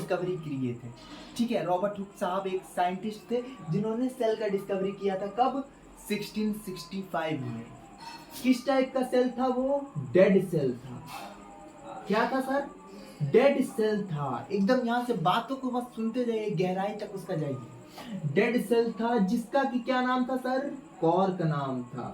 Discovery किए थे। ठीक है, रॉबर्ट हुक साहब एक साइंटिस्ट थे जिन्होंने सेल का डिस्कवरी किया था। कब? 1665 में। किस टाइप का सेल था वो? डेड सेल था। क्या था सर? डेड सेल था। एकदम यहाँ से बातों को बस सुनते जाइए, गहराई तक उसका जाइए। डेड सेल था जिसका कि क्या नाम था सर? कॉर्क नाम था।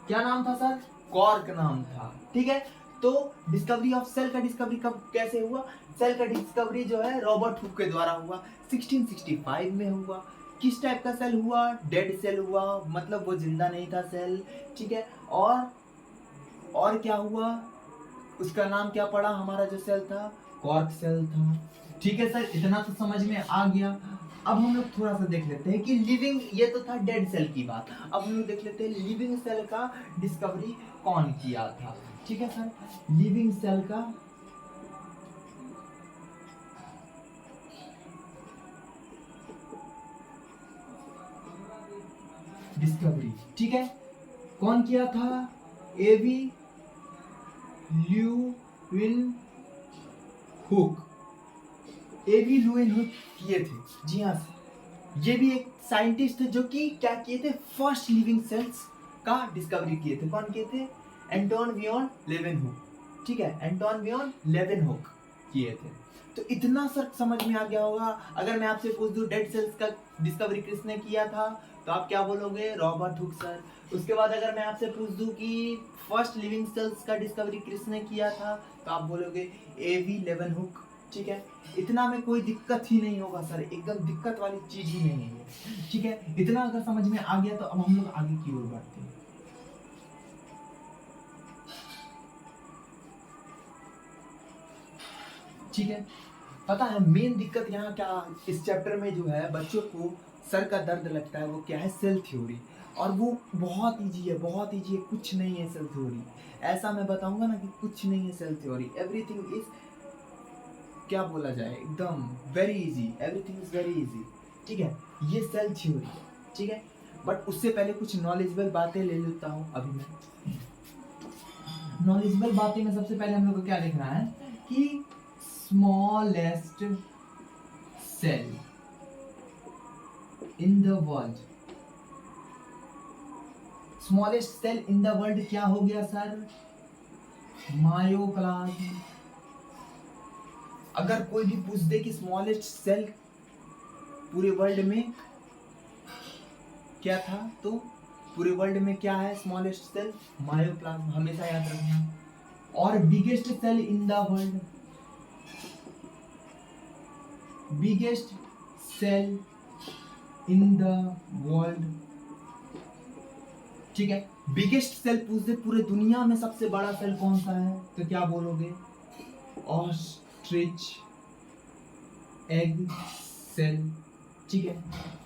क्या नाम था सर? कॉर्क नाम था। ठीक है, तो डिस्कवरी ऑफ सेल का डिस्कवरी कब कैसे हुआ? सेल का डिस्कवरी जो है रॉबर्ट हुक के द्वारा हुआ, 1665 में हुआ। किस टाइप का सेल हुआ? डेड सेल हुआ, मतलब वो जिंदा नहीं था सेल। ठीक है, और क्या हुआ? उसका नाम क्या पड़ा? हमारा जो सेल था कॉर्क सेल था। ठीक है सर, इतना तो समझ में आ गया। अब हम लोग थोड़ा सा देख लेते हैं कि लिविंग, ये तो था डेड सेल की बात। अब हम लोग देख लेते हैं लिविंग सेल का डिस्कवरी कौन किया था। ठीक है सर, लिविंग सेल का डिस्कवरी, ठीक है, कौन किया था? एवी ल्यूविन हुक। एवी ल्यूविन हुक किए थे। जी हाँ, ये भी एक साइंटिस्ट थे जो कि क्या किए थे? फर्स्ट लिविंग सेल्स का डिस्कवरी किए थे। कौन किए थे? Anton van Leeuwenhoek. ठीक है, एंटोन वियन लेवेनहुक किए थे। तो इतना सर समझ में आ गया होगा। अगर मैं आपसे पूछ दूं डेड सेल्स का डिस्कवरी किसने किया था, तो आप क्या बोलोगे? Robert Hooke sir. उसके बाद अगर मैं आपसे पूछ दूं कि फर्स्ट लिविंग सेल्स का डिस्कवरी किसने किया था, तो आप बोलोगे एवी लेवेनहुक। ठीक है, इतना में कोई दिक्कत ही नहीं होगा सर, एकदम दिक्कत वाली चीज ही नहीं है। ठीक है, इतना अगर समझ में आ गया तो अब हम लोग आगे की ओर बढ़ते हैं। ठीक है, पता है मेन दिक्कत यहाँ क्या इस चैप्टर में जो है बच्चों को सर का दर्द लगता है, वो क्या है? Cell theory. और वो बहुत इजी है, बहुत इजी है, कुछ नहीं है सेल थ्योरी। ऐसा मैं बताऊंगा ना कि कुछ नहीं है सेल थ्योरी, एवरीथिंग इज, क्या बोला जाए, एकदम very easy, everything is very easy. ठीक है, ये सेल थ्योरी है। ठीक है, बट उससे पहले कुछ नॉलेजेबल बातें ले लेता हूँ अभी मैं। नॉलेजेबल बातें में सबसे पहले हम लोग को क्या देखना है कि smallest cell in the world, smallest cell in the world क्या हो गया सर? मायोप्लाज्म। अगर कोई भी पूछ दे कि स्मॉलेस्ट सेल पूरे वर्ल्ड में क्या था, तो पूरे वर्ल्ड में क्या है स्मॉलेस्ट सेल? मायोप्लाज्म, हमेशा याद रखना। और biggest cell in the world, biggest cell in the world. ठीक है, बिगेस्ट सेल पूछ दे पूरे दुनिया में सबसे बड़ा सेल कौन सा है, तो क्या बोलोगे? Ostrich egg cell. ठीक है,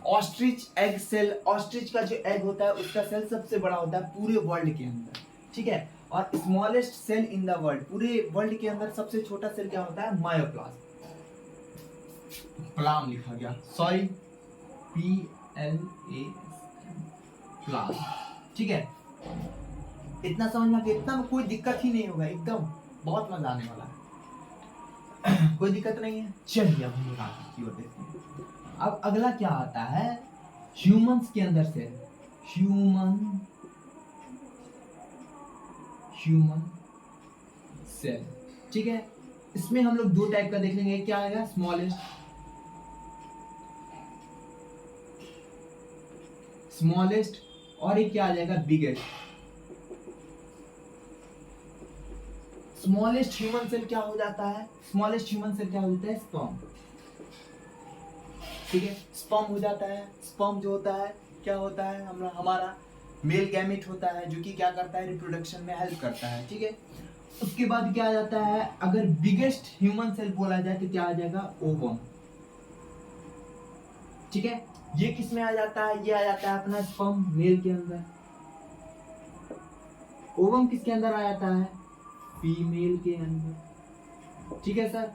ऑस्ट्रिच एग सेल, ऑस्ट्रिच का जो एग होता है उसका सेल सबसे बड़ा होता है पूरे वर्ल्ड के अंदर। ठीक है, और smallest cell in the world, पूरे वर्ल्ड के अंदर सबसे छोटा सेल क्या होता है? मायोप्लाज्म। प्लाम लिखा गया, सॉरी, PLAS, प्लाज्म। ठीक है, इतना समझना कि इतना में कोई दिक्कत ही नहीं होगा, एकदम बहुत मजा आने वाला है। कोई दिक्कत नहीं है। चलिए अब हम लोग आगे की ओर देखते हैं। अब अगला क्या आता है? ह्यूमंस के अंदर सेल, ह्यूमन सेल। ठीक है, इसमें हम लोग दो टाइप का देख लेंगे। क्या आएगा? स्मॉलेस्ट और एक क्या आ जाएगा? बिगेस्ट। स्मॉलेस्ट ह्यूमन सेल क्या हो जाता है? स्मॉलेस्ट ह्यूमन सेल क्या हो जाता है? स्पर्म। ठीक है, स्पर्म हो जाता है। स्पर्म जो होता है क्या होता है? हमारा मेल गैमेट होता है जो कि क्या करता है? रिप्रोडक्शन में हेल्प करता है। ठीक है, उसके बाद क्या आ जाता है? अगर बिगेस्ट ह्यूमन सेल बोला जाए तो क्या आ जाएगा? ओवम। ठीक है, ये किस में आ जाता है? ये आ जाता है अपना स्पर्म, मेल के अंदर। ओवम किसके अंदर आ जाता है? फीमेल के अंदर। ठीक है सर,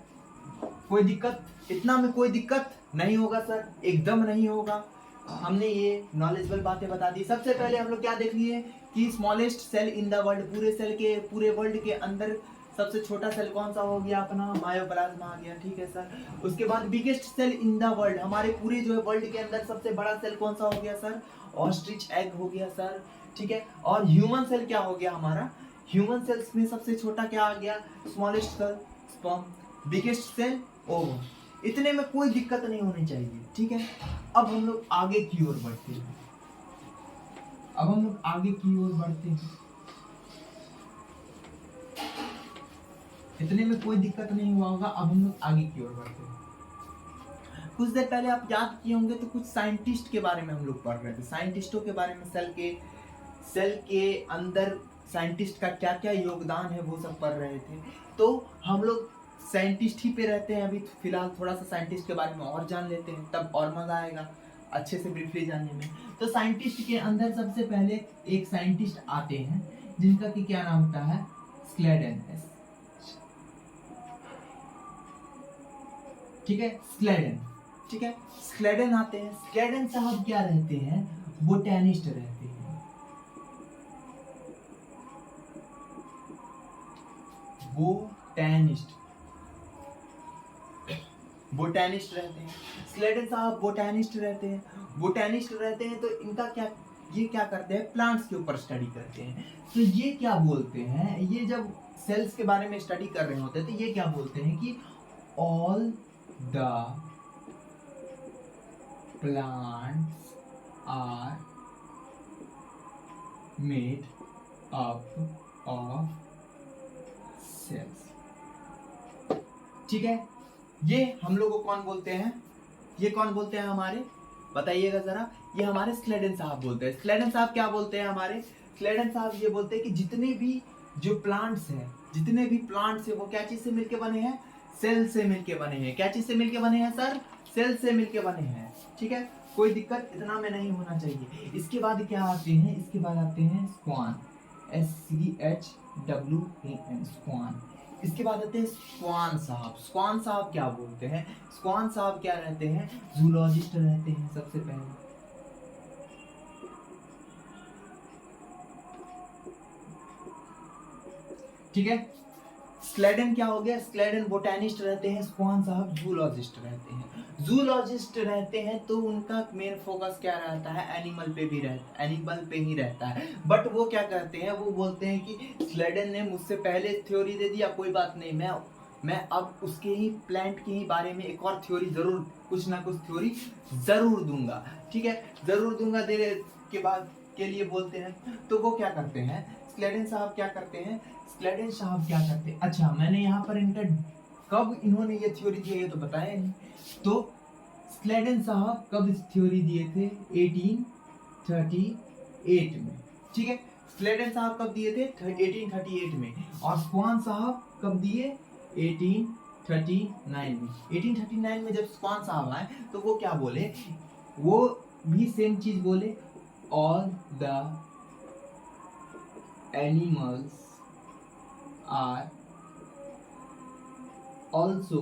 कोई दिक्कत? इतना में कोई दिक्कत नहीं होगा सर, एकदम नहीं होगा। हमने ये नॉलेजेबल बातें बता दी। सबसे पहले हम लोग क्या देख लिए कि smallest cell in the world, पूरे वर्ल्ड के अंदर सबसे छोटा सेल कौन सा हो गया अपना, मायोप्लाज्मा आ गया, ठीक है सर। उसके बाद biggest cell in the world, हमारे पूरे जो है वर्ल्ड के अंदर सबसे बड़ा सेल कौन सा हो गया सर, ऑस्ट्रिच एग हो गया सर, ठीक है। और ह्यूमन सेल क्या हो गया हमारा, ह्यूमन सेल्स में सबसे छोटा क्या आ गया, smallest cell sperm, biggest cell ovum. इतने में कोई दिक्कत नहीं होनी चाहिए, ठीक है। अब हम लोग आगे की ओर बढ़ते हैं, अब हम लोग आगे की ओर बढ़ते हैं, इतने में कोई दिक्कत नहीं हुआ होगा। अब हम लोग आगे की ओर बढ़ते हैं। कुछ देर पहले आप याद किए होंगे तो कुछ साइंटिस्ट के बारे में हम लोग पढ़ रहे थे, साइंटिस्टों के बारे में, सेल के अंदर साइंटिस्ट का क्या क्या योगदान है वो सब पढ़ रहे थे। तो हम लोग साइंटिस्ट ही पे रहते हैं अभी फिलहाल, थोड़ा सा साइंटिस्ट के बारे में और जान लेते हैं, तब और मजा आएगा अच्छे से ब्रीफली जानने में। तो साइंटिस्ट के अंदर सबसे पहले एक साइंटिस्ट आते हैं जिनका कि क्या नाम होता है, स्लेडन, ठीक है, स्लेडन, ठीक है। स्लेडन आते हैं, स्लेडन साहब क्या रहते हैं, बोटैनिस्ट रहते हैं, बोटैनिस्ट, बोटैनिस्ट रहते हैं स्लेडन साहब, बोटैनिस्ट रहते हैं। बोटैनिस्ट रहते हैं तो इनका क्या, ये क्या करते हैं, प्लांट्स के ऊपर स्टडी करते हैं। तो ये क्या बोलते हैं, ये जब सेल्स के बारे में स्टडी कर रहे होते हैं तो ये क्या बोलते हैं कि all the plants are made up of cells, ठीक है। ये हम लोग को कौन बोलते हैं, ये कौन बोलते हैं हमारे, बताइएगा जरा, ये हमारे स्लेडन साहब बोलते हैं। स्लेडन साहब क्या बोलते हैं हमारे, स्लेडन साहब ये बोलते हैं कि जितने भी जो प्लांट्स हैं, जितने भी प्लांट्स हैं वो क्या चीज से मिलके बने हैं, सेल से मिलके बने हैं। क्या चीज से मिलके बने हैं सर, सेल से मिलके बने हैं, ठीक है। कोई दिक्कत इतना में नहीं होना चाहिए। इसके बाद क्या आते हैं, इसके बाद आते हैं स्क्वान, SCHWAN, स्क्वान। इसके बाद आते हैं स्क्वान साहब। स्क्वान साहब क्या बोलते हैं, स्क्वान साहब क्या रहते हैं, जूलॉजिस्ट रहते हैं सबसे पहले, ठीक है। स्लेडन क्या हो गया, स्लेडन बोटैनिस्ट रहते हैं, स्क्वान साहब जूलॉजिस्ट रहते हैं। जूलॉजिस्ट रहते हैं तो उनका मेन फोकस क्या रहता है, एनिमल पे भी रहता, एनिमल पे ही रहता है। बट वो क्या करते हैं, वो बोलते हैं कि स्लेडन ने मुझसे पहले थ्योरी दे दिया, कोई बात नहीं, मैं अब उसके ही प्लांट के ही बारे में एक और थ्योरी जरूर, कुछ ना कुछ थ्योरी जरूर दूंगा, ठीक है, जरूर दूंगा देने के बाद के लिए बोलते हैं। तो वो क्या करते हैं, स्लेडन साहब क्या करते हैं, स्लेडन साहब क्या करते हैं, अच्छा मैंने यहाँ पर इनका कब इन्होंने ये थ्योरी दी है ये तो बताया नहीं। तो स्लेडन साहब कब इस थ्योरी दिए थे, 1838 में, ठीक है। स्लेडन साहब कब दिए थे, 1838 में। और स्क्वान साहब कब दिए, 1839 में। 1839 में जब स्क्वान साहब आए तो वो क्या बोले, वो भी सेम चीज बोले, all the animals are also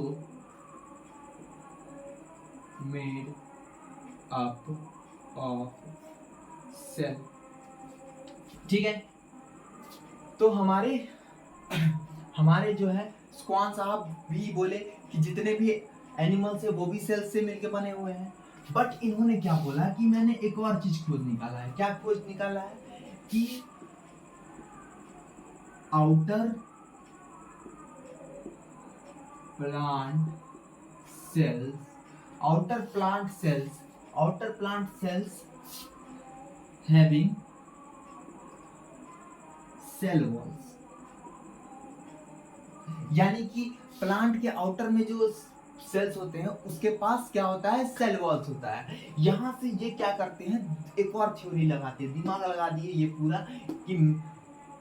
made up of cell, ठीक है। तो हमारे जो है स्क्वान साहब भी बोले कि जितने भी एनिमल्स है वो भी सेल्स से मिलके बने हुए हैं। बट इन्होंने क्या बोला कि मैंने एक और चीज खोज निकाला है। क्या खोज निकाला है कि outer plant cells having cell walls, यानी कि प्लांट के आउटर में जो सेल्स होते हैं उसके पास क्या होता है, सेल वॉल्स होता है। यहां से ये क्या करते हैं, एक और थ्योरी लगाते हैं, दिमाग लगा दिए ये पूरा कि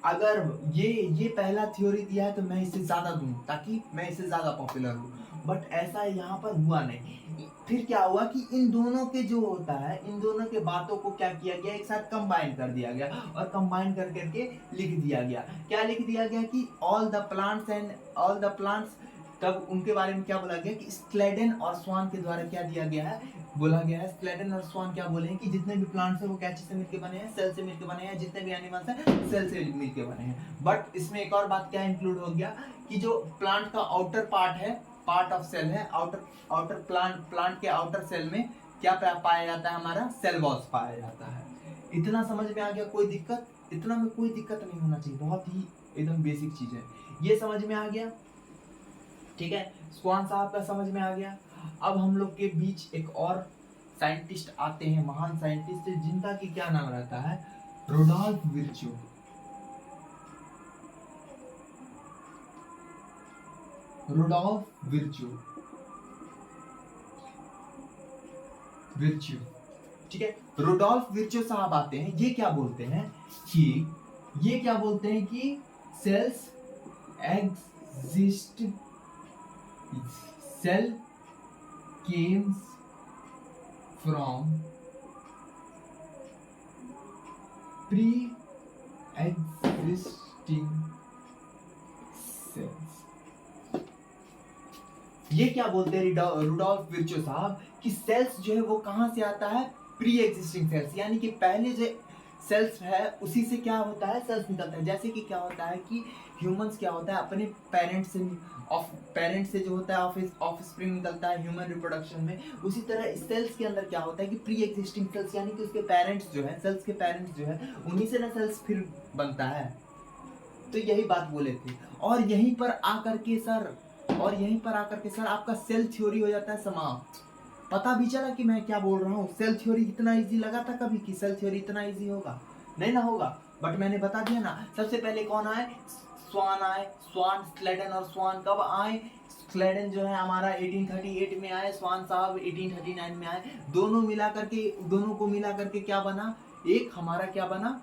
अगर ये पहला थ्योरी दिया है तो मैं इसे ज्यादा दूं ताकि मैं इससे ज्यादा पॉपुलर हूं। बट ऐसा यहाँ पर हुआ नहीं। फिर क्या हुआ कि इन दोनों के जो होता है, इन दोनों के बातों को क्या किया गया, एक साथ कंबाइन कर दिया गया और कंबाइन कर करके लिख दिया गया। क्या लिख दिया गया कि ऑल द प्लांट्स तब उनके बारे में क्या बोला गया कि स्क्लेडन और स्वान के द्वारा क्या दिया गया है, बोला गया है। स्क्लेडन और स्वान क्या बोले हैं कि जितने भी प्लांट्स हैं वो क्या चीज से मिलकर बने हैं, सेल से मिलकर बने हैं। जितने भी एनिमल्स हैं सेल से मिलकर बने हैं। बट इसमें एक और बात क्या इंक्लूड हो गया कि जो प्लांट का आउटर पार्ट है, पार्ट ऑफ सेल है, आउटर प्लांट के आउटर सेल में क्या पाया जाता है, हमारा सेल वॉल्स पाया जाता है। इतना समझ में आ गया, कोई दिक्कत, इतना में कोई दिक्कत नहीं होना चाहिए, बहुत ही एकदम बेसिक चीज है, ये समझ में आ गया। ठीक है, स्वान साहब का समझ में आ गया। अब हम लोग के बीच एक और साइंटिस्ट आते हैं, महान साइंटिस्ट, जिनका की क्या नाम रहता है, रुडोल्फ विर्चो। रुडोल्फ विर्चो, ठीक है। रुडोल्फ विर्चो साहब आते हैं, ये क्या बोलते हैं कि cells exist, cell comes from pre existing cells. ये क्या बोलते हैं रुडोल्फ विर्चो साहब कि सेल्स जो है वो कहां से आता है, प्री एग्जिस्टिंग सेल्स, यानी कि पहले जो सेल्स है उसी से क्या होता है, सेल्स निकलता है। जैसे कि क्या होता है कि ह्यूमंस क्या होता है, अपने पेरेंट्स से जो होता है ऑफस्प्रिंग निकलता है ह्यूमन रिप्रोडक्शन में, उसी तरह सेल्स के अंदर क्या होता है कि प्री एग्जिस्टिंग सेल्स, यानी कि उसके पेरेंट्स जो है, सेल्स के पेरेंट्स जो है, उन्हीं से ना सेल्स फिर बनता है। तो यही बात बोले थे। और यहीं पर आकर के सर आपका सेल थ्योरी हो जाता है समाप्त। पता भी चला कि मैं क्या बोल रहा हूँ। सेल थ्योरी इतना इजी लगा था कभी कि सेल थ्योरी इतना इजी होगा, नहीं ना होगा, बट मैंने बता दिया ना। सबसे पहले कौन आए, स्वान, स्क्लेडन और स्वान कब आए, स्क्लेडन जो है हमारा 1838 में आए, स्वान साहब 1839 में आए। दोनों को मिला करके क्या बना, एक हमारा क्या बना,